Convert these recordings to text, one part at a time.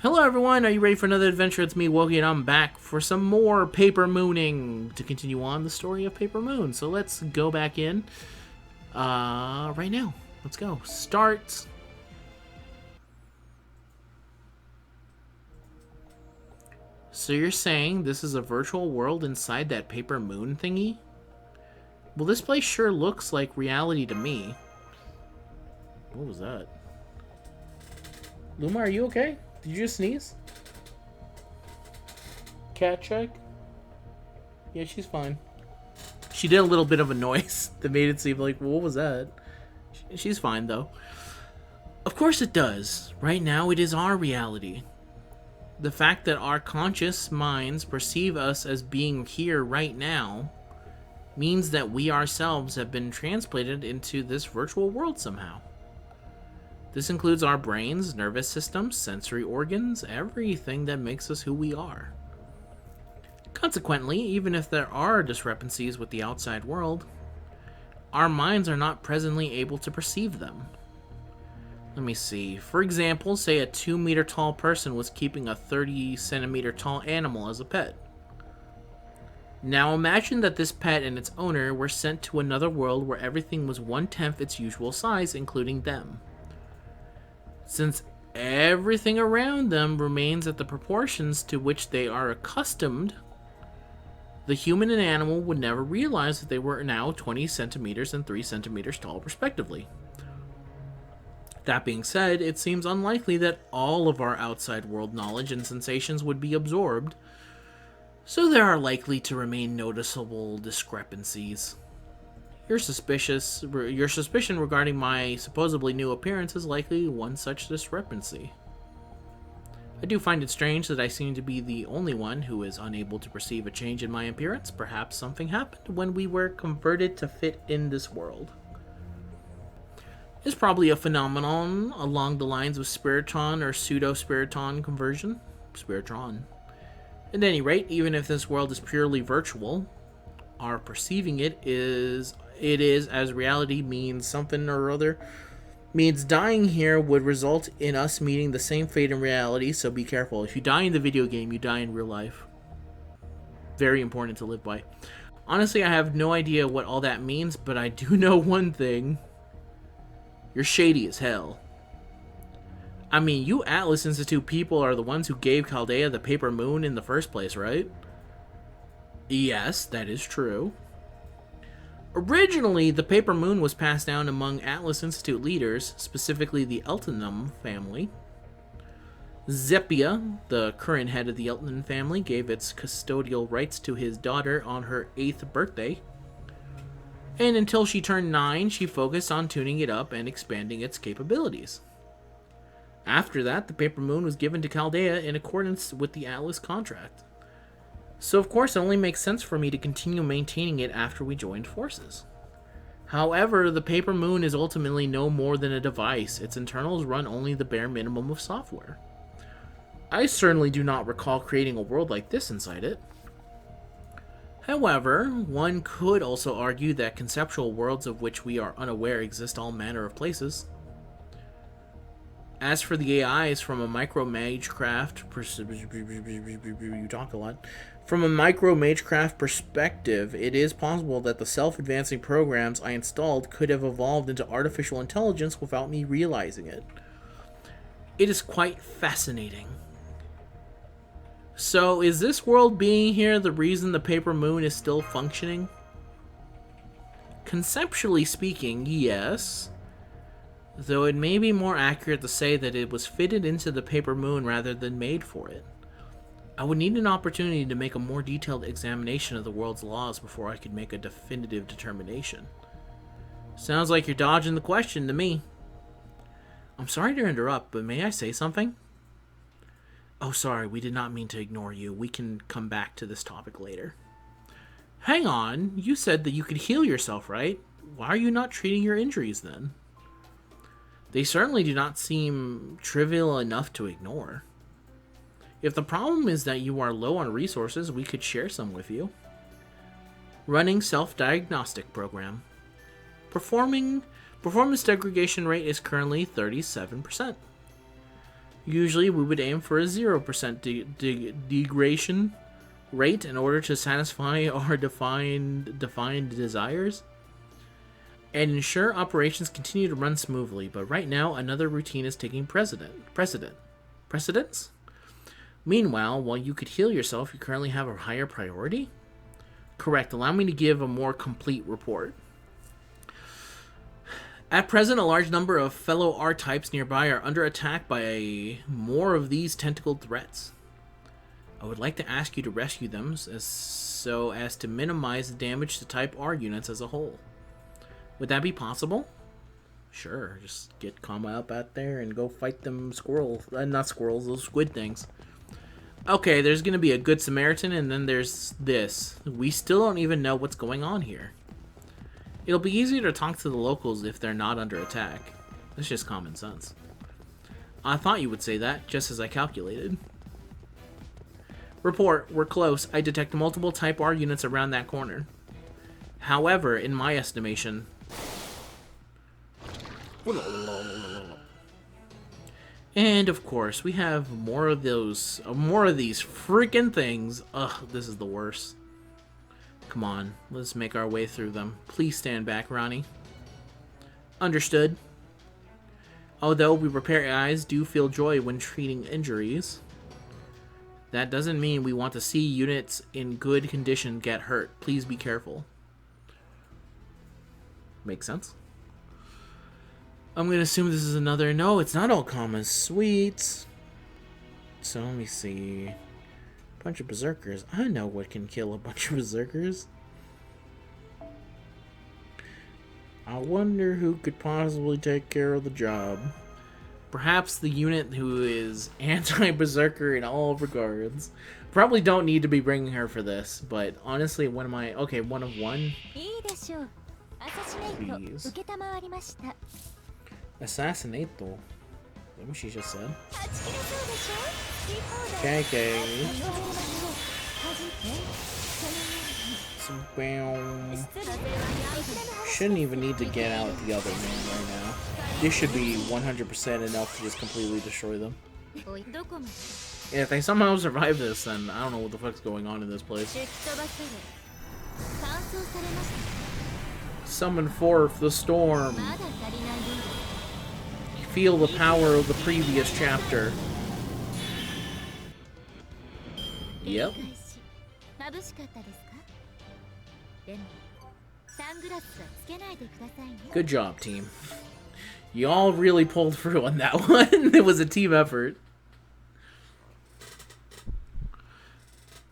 Hello everyone, are you ready for another adventure? It's me, Wogi, and I'm back for some more Paper Mooning to continue on the story of Paper Moon. So let's go back in right now. Let's go. Start. So you're saying this is a virtual world inside that Paper Moon thingy? Well, this place sure looks like reality to me. What was that? Luma, are you okay? Did you just sneeze? Cat check? Yeah, she's fine. She did a little bit of a noise that made it seem like, well, what was that? She's fine, though. Of course it does. Right now, it is our reality. The fact that our conscious minds perceive us as being here right now means that we ourselves have been transplanted into this virtual world somehow. This includes our brains, nervous systems, sensory organs, everything that makes us who we are. Consequently, even if there are discrepancies with the outside world, our minds are not presently able to perceive them. Let me see. For example, say a 2-meter tall person was keeping a 30-centimeter tall animal as a pet. Now imagine that this pet and its owner were sent to another world where everything was 1/10 its usual size, including them. Since everything around them remains at the proportions to which they are accustomed, the human and animal would never realize that they were now 20 centimeters and 3 centimeters tall, respectively. That being said, it seems unlikely that all of our outside world knowledge and sensations would be absorbed, so there are likely to remain noticeable discrepancies. Your suspicion regarding my supposedly new appearance is likely one such discrepancy. I do find it strange that I seem to be the only one who is unable to perceive a change in my appearance. Perhaps something happened when we were converted to fit in this world. It's probably a phenomenon along the lines of Spiritron or pseudo-Spiriton conversion. Spiritron. At any rate, even if this world is purely virtual, our perceiving it is as reality means something or other. Means dying here would result in us meeting the same fate in reality, so be careful. If you die in the video game, you die in real life. Very important to live by. Honestly, I have no idea what all that means, but I do know one thing. You're shady as hell. I mean, you Atlas Institute people are the ones who gave Chaldea the Paper Moon in the first place, right? Yes, that is true. Originally, the Paper Moon was passed down among Atlas Institute leaders, specifically the Eltonum family. Zeppia, the current head of the Elton family, gave its custodial rights to his daughter on her 8th birthday. And until she turned 9, she focused on tuning it up and expanding its capabilities. After that, the Paper Moon was given to Chaldea in accordance with the Atlas contract. So of course it only makes sense for me to continue maintaining it after we joined forces. However, the Paper Moon is ultimately no more than a device. Its internals run only the bare minimum of software. I certainly do not recall creating a world like this inside it. However, one could also argue that conceptual worlds of which we are unaware exist all manner of places. As for the AIs from a micro-magecraft you talk a lot. From a micro-magecraft perspective, it is possible that the self-advancing programs I installed could have evolved into artificial intelligence without me realizing it. It is quite fascinating. So, is this world being here the reason the Paper Moon is still functioning? Conceptually speaking, yes. Though it may be more accurate to say that it was fitted into the Paper Moon rather than made for it. I would need an opportunity to make a more detailed examination of the world's laws before I could make a definitive determination. Sounds like you're dodging the question to me. I'm sorry to interrupt, but may I say something? Oh, sorry, we did not mean to ignore you. We can come back to this topic later. Hang on, you said that you could heal yourself, right? Why are you not treating your injuries then? They certainly do not seem trivial enough to ignore. If the problem is that you are low on resources, we could share some with you. Running self-diagnostic program. Performance degradation rate is currently 37%. Usually, we would aim for a 0% degradation rate in order to satisfy our defined desires and ensure operations continue to run smoothly. But right now, another routine is taking precedence. Meanwhile, while you could heal yourself, you currently have a higher priority? Correct. Allow me to give a more complete report. At present, a large number of fellow R-types nearby are under attack by more of these tentacled threats. I would like to ask you to rescue them so as to minimize the damage to Type R units as a whole. Would that be possible? Sure, just get Kama up out there and go fight them squirrels. Not squirrels, those squid things. Okay, there's gonna be a Good Samaritan, and then there's this. We still don't even know what's going on here. It'll be easier to talk to the locals if they're not under attack. That's just common sense. I thought you would say that, just as I calculated. Report, we're close. I detect multiple Type R units around that corner. However, in my estimation... And of course, we have more of these freaking things. Ugh, this is the worst. Come on, let's make our way through them. Please stand back, Ronnie. Understood. Although we repair eyes do feel joy when treating injuries, that doesn't mean we want to see units in good condition get hurt. Please be careful. Makes sense. I'm gonna assume this is another... No, it's not all commas. Sweet. So let me see. Bunch of berserkers. I know what can kill a bunch of berserkers. I wonder who could possibly take care of the job. Perhaps the unit who is anti-berserker in all regards. Probably don't need to be bringing her for this, but honestly, one of my... Okay, one of one. Please. Assassinato. What she just said. Okay. Shouldn't even need to get out the other man right now. This should be 100% enough to just completely destroy them. If they somehow survive this, then I don't know what the fuck's going on in this place. Summon forth the storm. Feel the power of the previous chapter. Yep. Good job, team. You all really pulled through on that one. It was a team effort.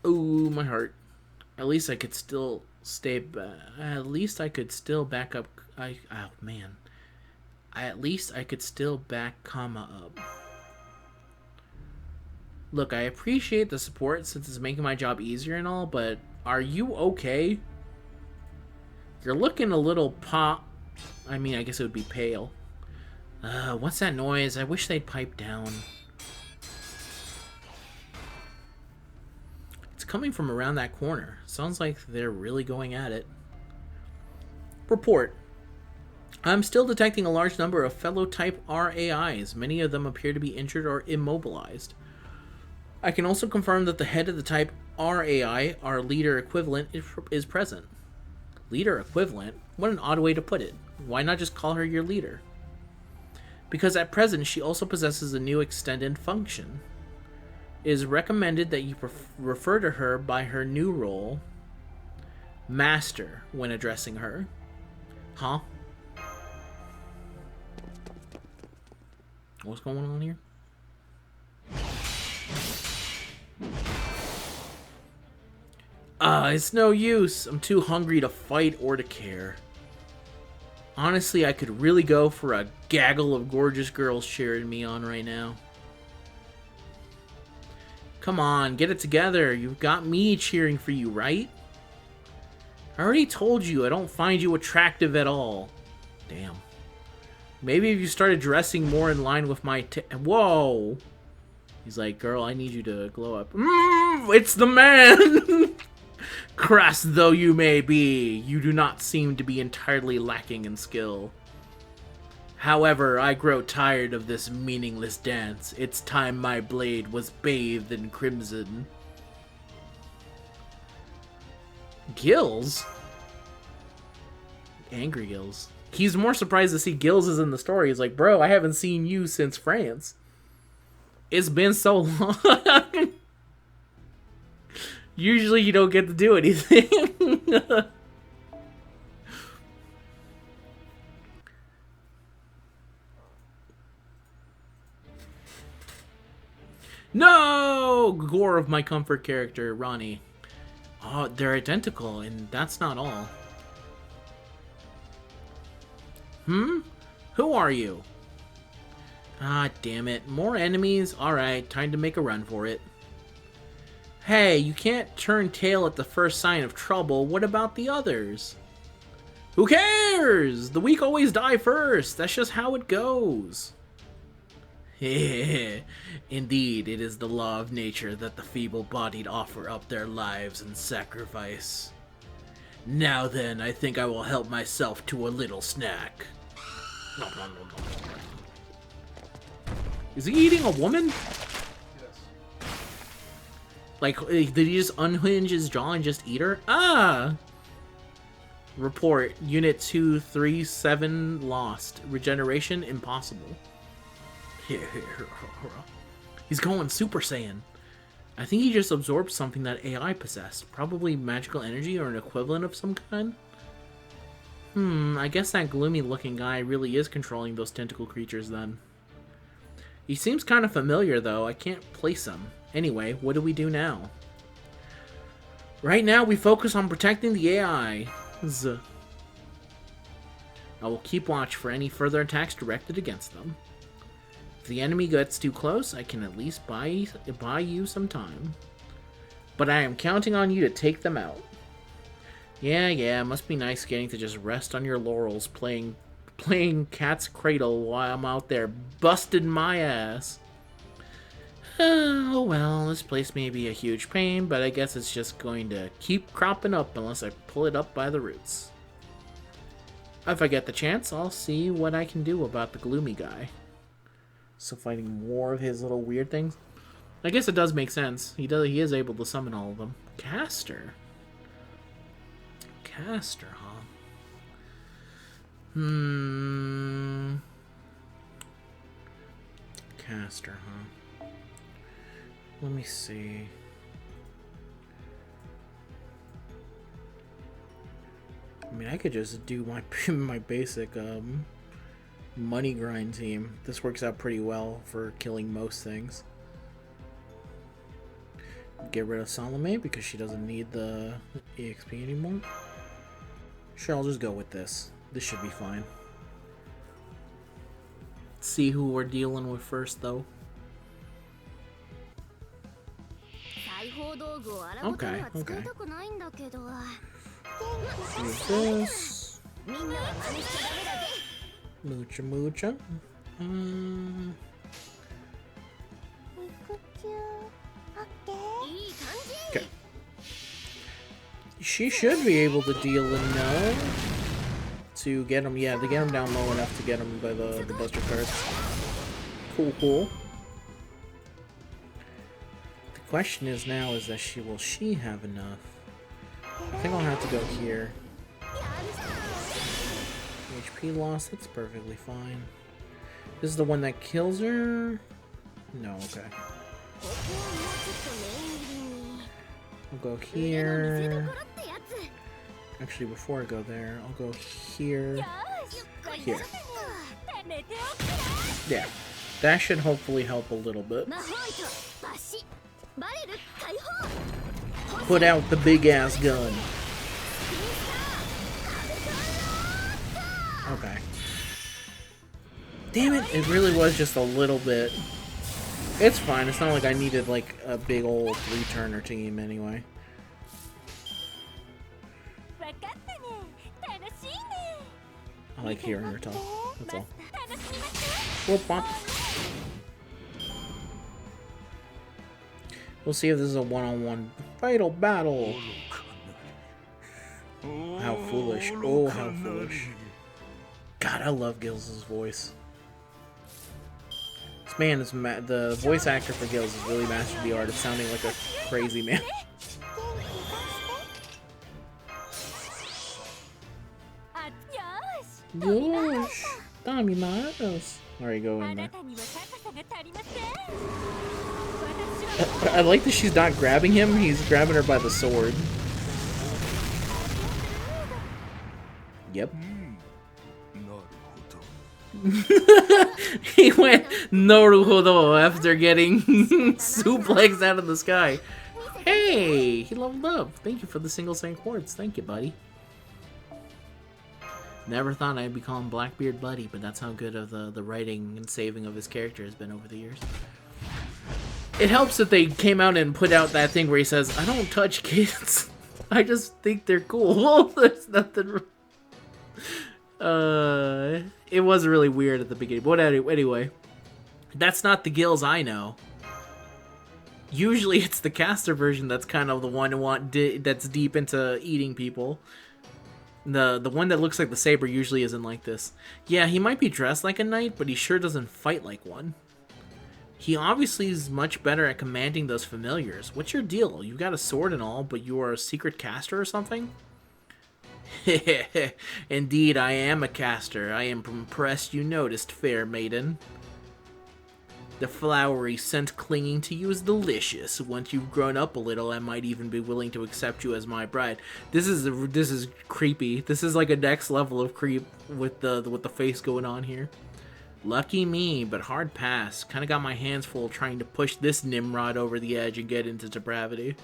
Ooh, my heart. At least I could still stay back. At least I could still back up. Oh, man. At least I could still back Kama up. Look, I appreciate the support since it's making my job easier and all, but are you okay? You're looking a little I mean, I guess it would be pale. What's that noise? I wish they'd pipe down. It's coming from around that corner. Sounds like they're really going at it. Report. I'm still detecting a large number of fellow Type R AIs. Many of them appear to be injured or immobilized. I can also confirm that the head of the Type R AI, our leader equivalent, is present. Leader equivalent? What an odd way to put it. Why not just call her your leader? Because at present, she also possesses a new extended function. It is recommended that you refer to her by her new role, Master, when addressing her. Huh? What's going on here? It's no use. I'm too hungry to fight or to care. Honestly, I could really go for a gaggle of gorgeous girls cheering me on right now. Come on, get it together. You've got me cheering for you, right? I already told you I don't find you attractive at all. Damn. Maybe if you started dressing more in line with my whoa! He's like, girl, I need you to glow up. It's the man! Crass though you may be, you do not seem to be entirely lacking in skill. However, I grow tired of this meaningless dance. It's time my blade was bathed in crimson. Gilles? Angry Gilles. He's more surprised to see Gilles is in the story. He's like, bro, I haven't seen you since France. It's been so long. Usually you don't get to do anything. No! Gore of my comfort character, Ronnie. Oh, they're identical, and that's not all. Who are you? Ah, damn it. More enemies? Alright, time to make a run for it. Hey, you can't turn tail at the first sign of trouble. What about the others? Who cares? The weak always die first. That's just how it goes. Indeed, it is the law of nature that the feeble-bodied offer up their lives in sacrifice. Now then, I think I will help myself to a little snack. No. Is he eating a woman? Yes. Like, did he just unhinge his jaw and just eat her? Ah! Report, Unit 237 lost. Regeneration impossible. He's going Super Saiyan. I think he just absorbed something that AI possessed. Probably magical energy or an equivalent of some kind. I guess that gloomy looking guy really is controlling those tentacle creatures then. He seems kind of familiar though. I can't place him. Anyway, what do we do now? Right now we focus on protecting the AI. I will keep watch for any further attacks directed against them. If the enemy gets too close, I can at least buy you some time. But I am counting on you to take them out. Yeah, must be nice getting to just rest on your laurels playing cat's cradle while I'm out there busting my ass. Oh well, this place may be a huge pain, but I guess it's just going to keep cropping up unless I pull it up by the roots. If I get the chance, I'll see what I can do about the gloomy guy. So fighting more of his little weird things. I guess it does make sense. He is able to summon all of them. Caster, huh? Caster, huh? Let me see. I mean, I could just do my basic money grind team. This works out pretty well for killing most things. Get rid of Salome because she doesn't need the EXP anymore. Sure, I'll just go with this. This should be fine. See who we're dealing with first, though. Okay. Use this. Mucha. Okay. She should be able to deal enough to get him. Yeah, to get him down low enough to get him by the Buster cards. Cool. The question is now is that will she have enough? I think I'll have to go here. HP loss, that's perfectly fine. This is the one that kills her? No, okay. I'll go here. Actually, before I go there, I'll go here. Here. Yeah. That should hopefully help a little bit. Put out the big ass gun. Okay. Damn it, it really was just a little bit. It's fine, it's not like I needed like a big old 3-turner team anyway. I like hearing her talk, that's all. Whoop whop. We'll see if this is a one-on-one fatal battle. How foolish. Oh, how foolish. God, I love Gilles' voice. This man is the voice actor for Gilles has really mastered the art of sounding like a crazy man. Gosh, Dominos. Alright, go in there. I like that she's not grabbing him, he's grabbing her by the sword. Yep. He went Naruhodo after getting suplexed out of the sky. Hey, he leveled up. Thank you for the single Saint quartz. Thank you, buddy. Never thought I'd be calling Blackbeard buddy, but that's how good of the writing and saving of his character has been over the years. It helps that they came out and put out that thing where he says, I don't touch kids. I just think they're cool. There's nothing... It was really weird at the beginning. But anyway, that's not the Gilles I know. Usually it's the caster version that's kind of the one that's deep into eating people. The one that looks like the saber usually isn't like this. Yeah, he might be dressed like a knight, but he sure doesn't fight like one. He obviously is much better at commanding those familiars. What's your deal? You've got a sword and all, but you are a secret caster or something? Indeed, I am a caster. I am impressed you noticed, fair maiden. The flowery scent clinging to you is delicious. Once you've grown up a little, I might even be willing to accept you as my bride. This is creepy. This is like a next level of creep with the face going on here. Lucky me, but hard pass. Kind of got my hands full trying to push this Nimrod over the edge and get into depravity.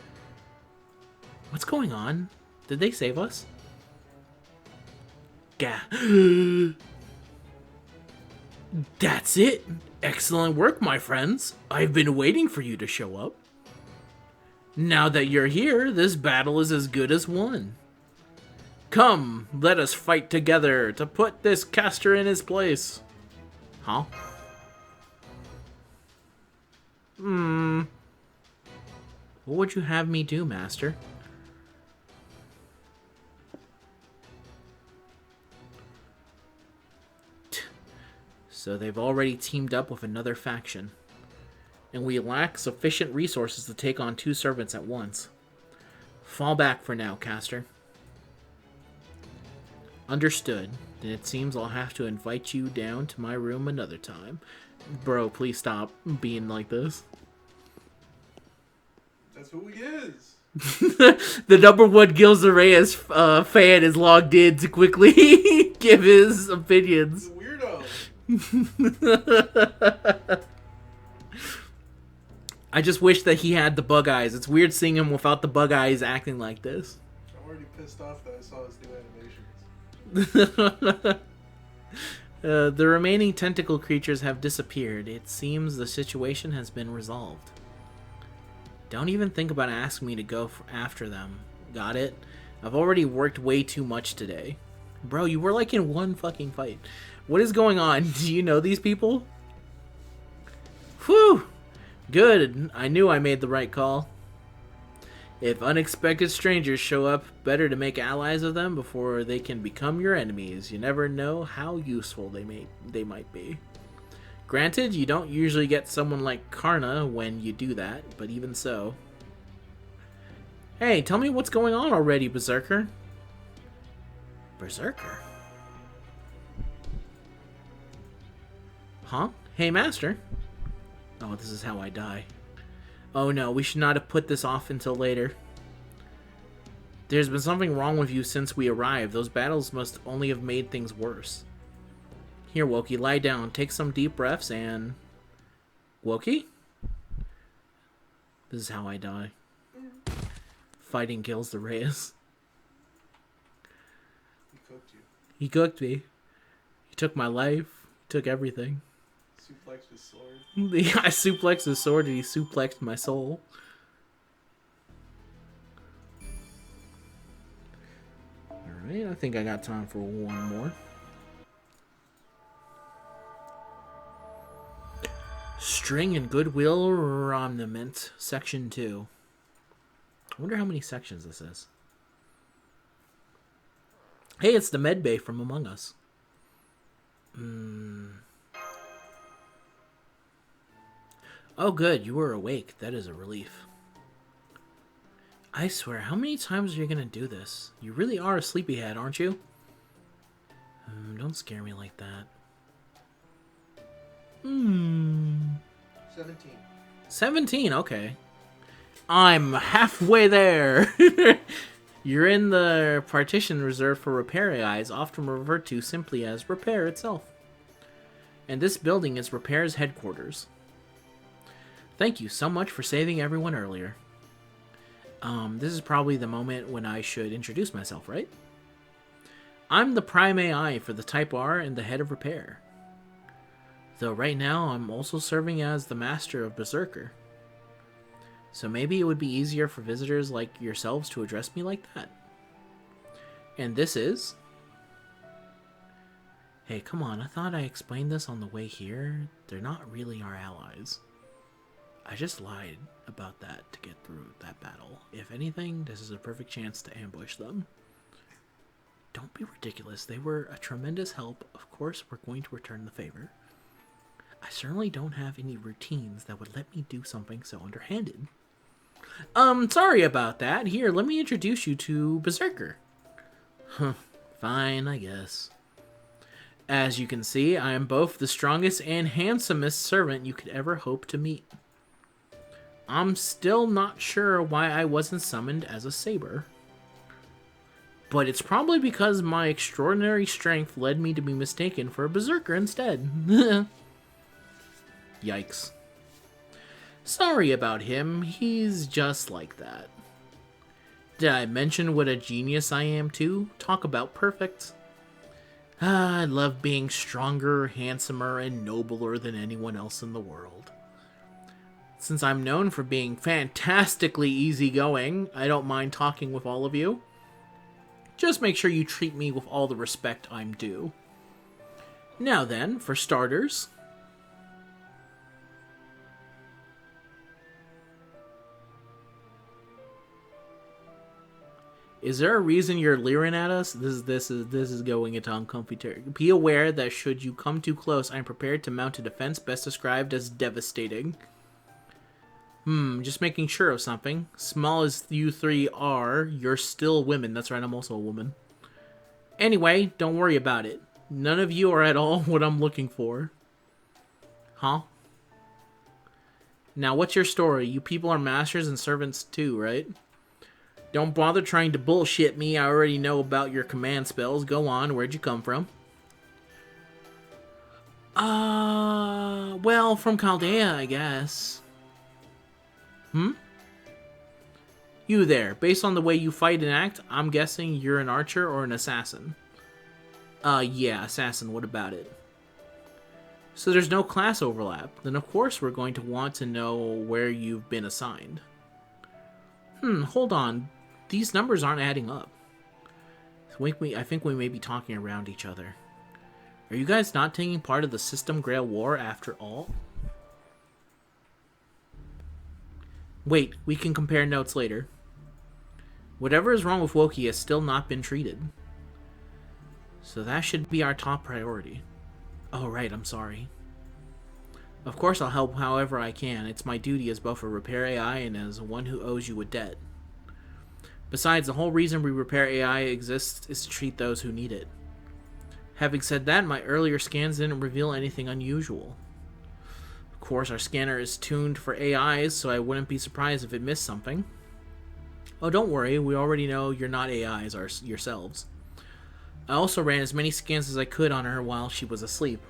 What's going on? Did they save us? Gah. That's it. Excellent work, my friends. I've been waiting for you to show up. Now that you're here, this battle is as good as won. Come, let us fight together to put this caster in his place. Huh? What would you have me do, Master? So they've already teamed up with another faction. And we lack sufficient resources to take on 2 servants at once. Fall back for now, caster. Understood. Then it seems I'll have to invite you down to my room another time. Bro, please stop being like this. That's who he is. The #1 Gilles de Reyes fan is logged in to quickly give his opinions. He's a weirdo. I just wish that he had the bug eyes. It's weird seeing him without the bug eyes acting like this. I'm already pissed off that I saw his new animations. The remaining tentacle creatures have disappeared. It seems the situation has been resolved. Don't even think about asking me to go after them. Got it? I've already worked way too much today. Bro, you were like in one fucking fight. What is going on? Do you know these people? Whew! Good. I knew I made the right call. If unexpected strangers show up, better to make allies of them before they can become your enemies. You never know how useful they might be. Granted, you don't usually get someone like Karna when you do that, but even so. Hey, tell me what's going on already, Berserker. Berserker? Huh? Hey, Master. Oh, this is how I die. Oh no, we should not have put this off until later. There's been something wrong with you since we arrived. Those battles must only have made things worse. Here, Wokey, lie down. Take some deep breaths and... Wokey? This is how I die. Fighting Gilles de Reyes. He cooked you. He cooked me. He took my life. He took everything. Suplexed his sword. I suplexed his sword and he suplexed my soul. Alright, I think I got time for one more. String and Goodwill Romnament, Section 2. I wonder how many sections this is. Hey, it's the Medbay from Among Us. Oh, good. You were awake. That is a relief. I swear, how many times are you gonna do this? You really are a sleepyhead, aren't you? Don't scare me like that. 17. 17, okay. I'm halfway there. You're in the partition reserved for repair AIs, often referred to simply as repair itself. And this building is repair's headquarters. Thank you so much for saving everyone earlier. This is probably the moment when I should introduce myself, right? I'm the Prime AI for the Type R and the head of repair. Though right now I'm also serving as the master of Berserker. So maybe it would be easier for visitors like yourselves to address me like that. And this is... Hey, come on, I thought I explained this on the way here. They're not really our allies. I just lied about that to get through that battle. If anything, this is a perfect chance to ambush them. Don't be ridiculous. They were a tremendous help. Of course, we're going to return the favor. I certainly don't have any routines that would let me do something so underhanded. Sorry about that. Here, let me introduce you to Berserker. Huh, fine, I guess. As you can see, I am both the strongest and handsomest servant you could ever hope to meet. I'm still not sure why I wasn't summoned as a saber. But it's probably because my extraordinary strength led me to be mistaken for a berserker instead. Yikes. Sorry about him, he's just like that. Did I mention what a genius I am too? Talk about perfect. I love being stronger, handsomer, and nobler than anyone else in the world. Since I'm known for being fantastically easygoing, I don't mind talking with all of you. Just make sure you treat me with all the respect I'm due. Now then, for starters... Is there a reason you're leering at us? This is going into uncomfy territory. Be aware that should you come too close, I'm prepared to mount a defense best described as devastating. Just making sure of something. Small as you three are, you're still women. That's right, I'm also a woman. Anyway, don't worry about it. None of you are at all what I'm looking for. Huh? Now, what's your story? You people are masters and servants too, right? Don't bother trying to bullshit me. I already know about your command spells. Go on, where'd you come from? Well, from Chaldea, I guess. You there. Based on the way you fight and act, I'm guessing you're an archer or an assassin. Yeah, assassin. What about it? So there's no class overlap. Then of course we're going to want to know where you've been assigned. Hold on. These numbers aren't adding up. I think we may be talking around each other. Are you guys not taking part of the System Grail War after all? Wait, we can compare notes later. Whatever is wrong with Wokey has still not been treated. So that should be our top priority. Oh right, I'm sorry. Of course I'll help however I can. It's my duty as both a repair AI and as one who owes you a debt. Besides, the whole reason we repair AI exists is to treat those who need it. Having said that, my earlier scans didn't reveal anything unusual. Of course, our scanner is tuned for AIs, so I wouldn't be surprised if it missed something. Oh, don't worry, we already know you're not AIs yourselves. I also ran as many scans as I could on her while she was asleep.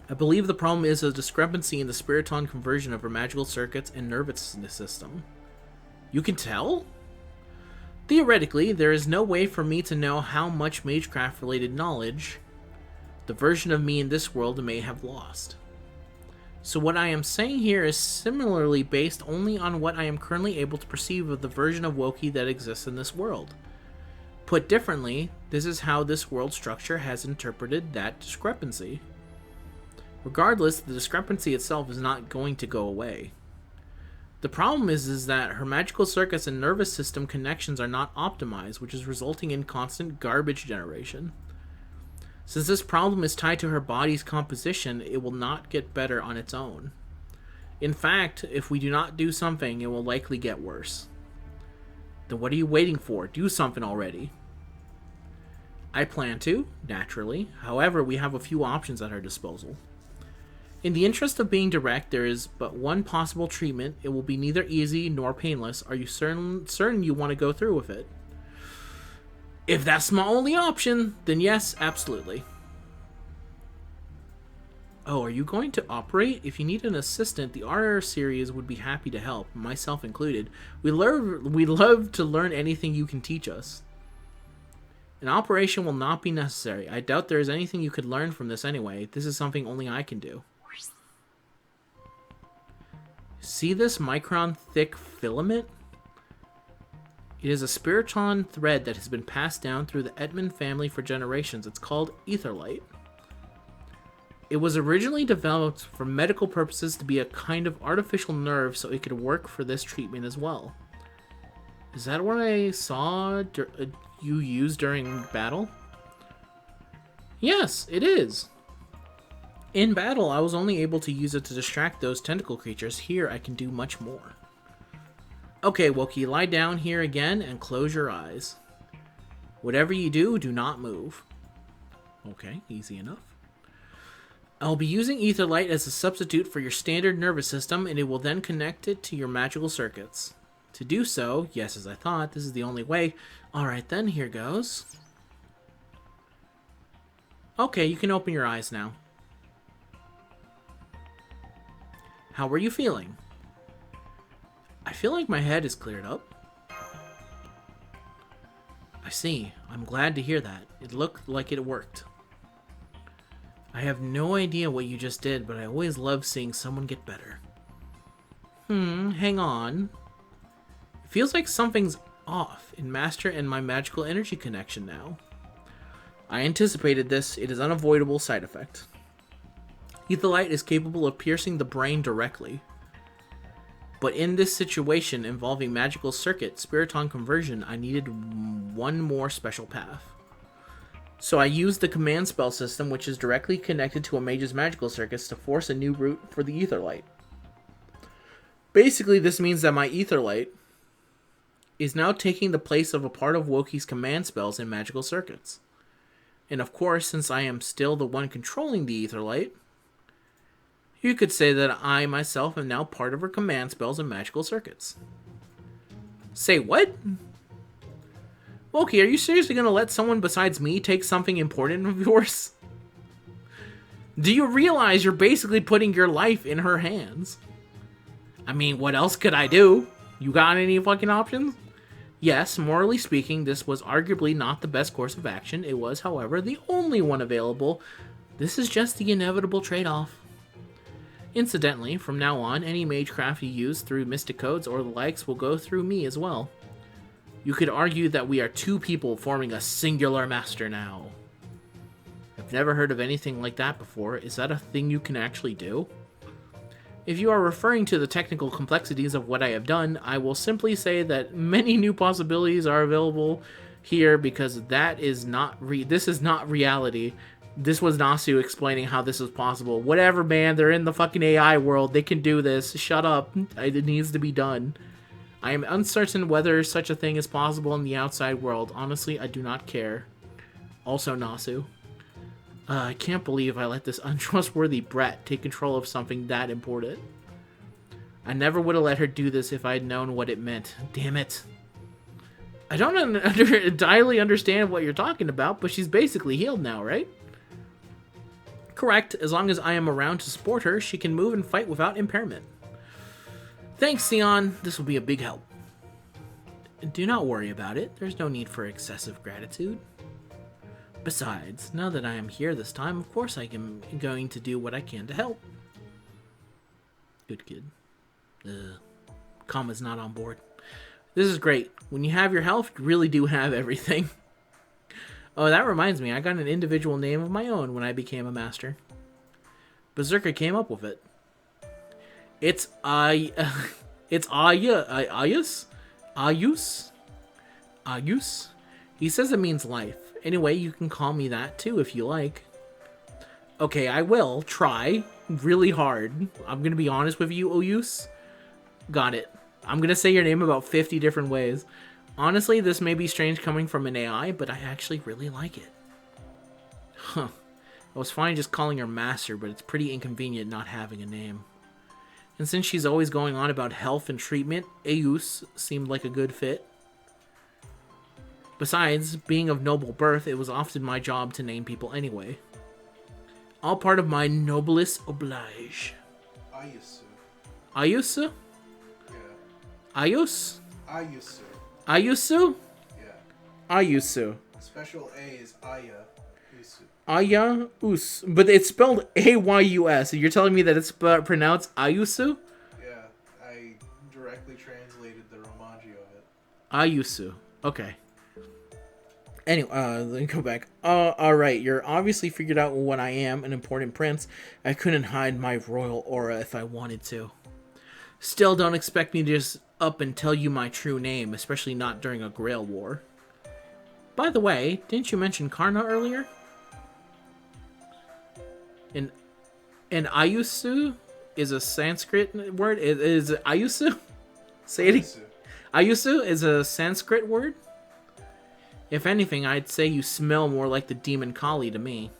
I believe the problem is a discrepancy in the Spiriton conversion of her magical circuits and nervous system. You can tell? Theoretically, there is no way for me to know how much magecraft-related knowledge the version of me in this world may have lost. So what I am saying here is similarly based only on what I am currently able to perceive of the version of Wokey that exists in this world. Put differently, this is how this world structure has interpreted that discrepancy. Regardless, the discrepancy itself is not going to go away. The problem is that her magical circuits and nervous system connections are not optimized, which is resulting in constant garbage generation. Since this problem is tied to her body's composition, it will not get better on its own. In fact, if we do not do something, it will likely get worse. Then what are you waiting for? Do something already. I plan to, naturally. However, we have a few options at our disposal. In the interest of being direct, there is but one possible treatment. It will be neither easy nor painless. Are you certain you want to go through with it? If that's my only option, then yes, absolutely. Oh, are you going to operate? If you need an assistant, the RR series would be happy to help, myself included. We love to learn anything you can teach us. An operation will not be necessary. I doubt there is anything you could learn from this anyway. This is something only I can do. See this micron-thick filament? It is a spiritron thread that has been passed down through the Edmund family for generations. It's called etherlight. It was originally developed for medical purposes to be a kind of artificial nerve so it could work for this treatment as well. Is that what I saw you use during battle? Yes, it is. In battle, I was only able to use it to distract those tentacle creatures. Here, I can do much more. Okay, Wookie, lie down here again and close your eyes. Whatever you do, do not move. Okay, easy enough. I'll be using Etherlight as a substitute for your standard nervous system, and it will then connect it to your magical circuits. To do so, yes, as I thought, this is the only way. Alright then, here goes. Okay, you can open your eyes now. How were you feeling? I feel like my head is cleared up. I see. I'm glad to hear that. It looked like it worked. I have no idea what you just did, but I always love seeing someone get better. Hang on. It feels like something's off in Master and my magical energy connection now. I anticipated this. It is an unavoidable side effect. Etherlight is capable of piercing the brain directly. But in this situation involving magical circuit, spiriton conversion, I needed one more special path. So I used the command spell system, which is directly connected to a mage's magical circuits, to force a new route for the Etherlight. Basically, this means that my Etherlight is now taking the place of a part of Wokie's command spells in magical circuits. And of course, since I am still the one controlling the Etherlight, you could say that I myself am now part of her command spells and magical circuits. Say what? Wookie, are you seriously going to let someone besides me take something important of yours? Do you realize you're basically putting your life in her hands? I mean, what else could I do? You got any fucking options? Yes, morally speaking, this was arguably not the best course of action. It was, however, the only one available. This is just the inevitable trade-off. Incidentally, from now on, any magecraft you use through mystic codes or the likes will go through me as well. You could argue that we are two people forming a singular master now. I've never heard of anything like that before. Is that a thing you can actually do? If you are referring to the technical complexities of what I have done, I will simply say that many new possibilities are available here because that is not this is not reality. This was Nasu explaining how this is possible. Whatever, man, they're in the fucking AI world. They can do this. Shut up. It needs to be done. I am uncertain whether such a thing is possible in the outside world. Honestly, I do not care. Also, Nasu. I can't believe I let this untrustworthy brat take control of something that important. I never would have let her do this if I had known what it meant. Damn it. I don't entirely understand what you're talking about, but she's basically healed now, right? Correct. As long as I am around to support her, she can move and fight without impairment. Thanks, Sion. This will be a big help. Do not worry about it. There's no need for excessive gratitude. Besides, now that I am here this time, of course I am going to do what I can to help. Good kid. Kama's not on board. This is great. When you have your health, you really do have everything. Oh, that reminds me, I got an individual name of my own when I became a master. Berserker came up with it. It's Ayus? Ayus? Ayus? He says it means life. Anyway, you can call me that too if you like. Okay, I will try really hard. I'm gonna be honest with you, Oyus. Got it. I'm gonna say your name about 50 different ways. Honestly, this may be strange coming from an AI, but I actually really like it. Huh. I was fine just calling her Master, but it's pretty inconvenient not having a name. And since she's always going on about health and treatment, Eus seemed like a good fit. Besides, being of noble birth, it was often my job to name people anyway. All part of my noblesse oblige. Ayusu. Ayusu? Yeah. Ayus? Ayusu. Ayusu? Yeah. Ayusu. Special A is Aya. Usu. Aya us. But it's spelled Ayus. You're telling me that it's pronounced Ayusu? Yeah. I directly translated the Romaji of it. Ayusu. Okay. Anyway, let me go back. Alright, you're obviously figured out what I am, an important prince. I couldn't hide my royal aura if I wanted to. Still, don't expect me to just up and tell you my true name, especially not during a Grail war. By the way, didn't you mention Karna earlier? And Ayusu is a Sanskrit word? Is it Ayusu? Say it again. Ayusu is a Sanskrit word? If anything, I'd say you smell more like the demon Kali to me.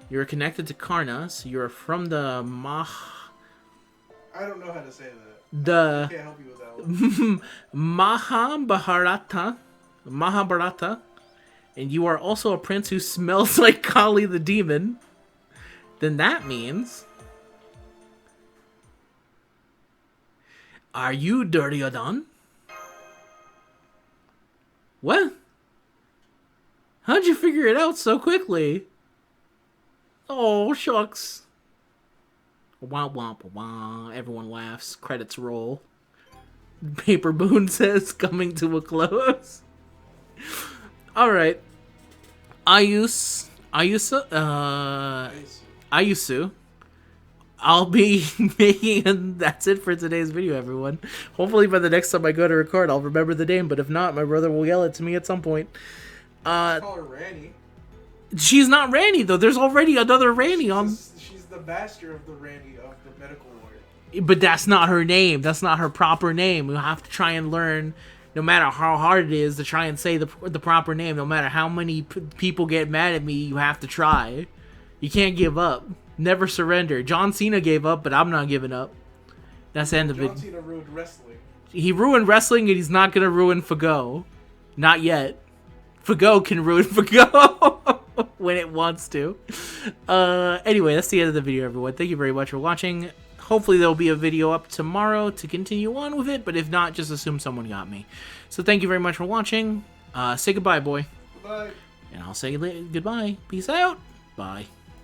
You're connected to Karna, so you're from the I don't know how to say that. I can't help you with that one. Mahabharata, and you are also a prince who smells like Kali the demon. Then that means... Are you Duryodhan? What? How'd you figure it out so quickly? Oh, shucks. Wah, wah, wah, wah. Everyone laughs. Credits roll. Paper Boone says, coming to a close. Alright. Ayusu. I'll be making, and that's it for today's video, everyone. Hopefully by the next time I go to record, I'll remember the name, but if not, my brother will yell it to me at some point. Call her Ranny. She's not Ranny, though. There's already another Ranny on... She's the master of the Ranny of the medical ward. But that's not her name. That's not her proper name. You have to try and learn, no matter how hard it is, to try and say the proper name. No matter how many people get mad at me, you have to try. You can't give up. Never surrender. John Cena gave up, but I'm not giving up. That's the end of it. John Cena ruined wrestling. He ruined wrestling, and he's not going to ruin Fago. Not yet. Fago can ruin Fago when it wants to. Anyway, that's the end of the video, everyone. Thank you very much for watching. Hopefully there will be a video up tomorrow to continue on with it, but if not, just assume someone got me. So thank you very much for watching. Say goodbye, boy. Goodbye. And I'll say goodbye. Peace out. Bye.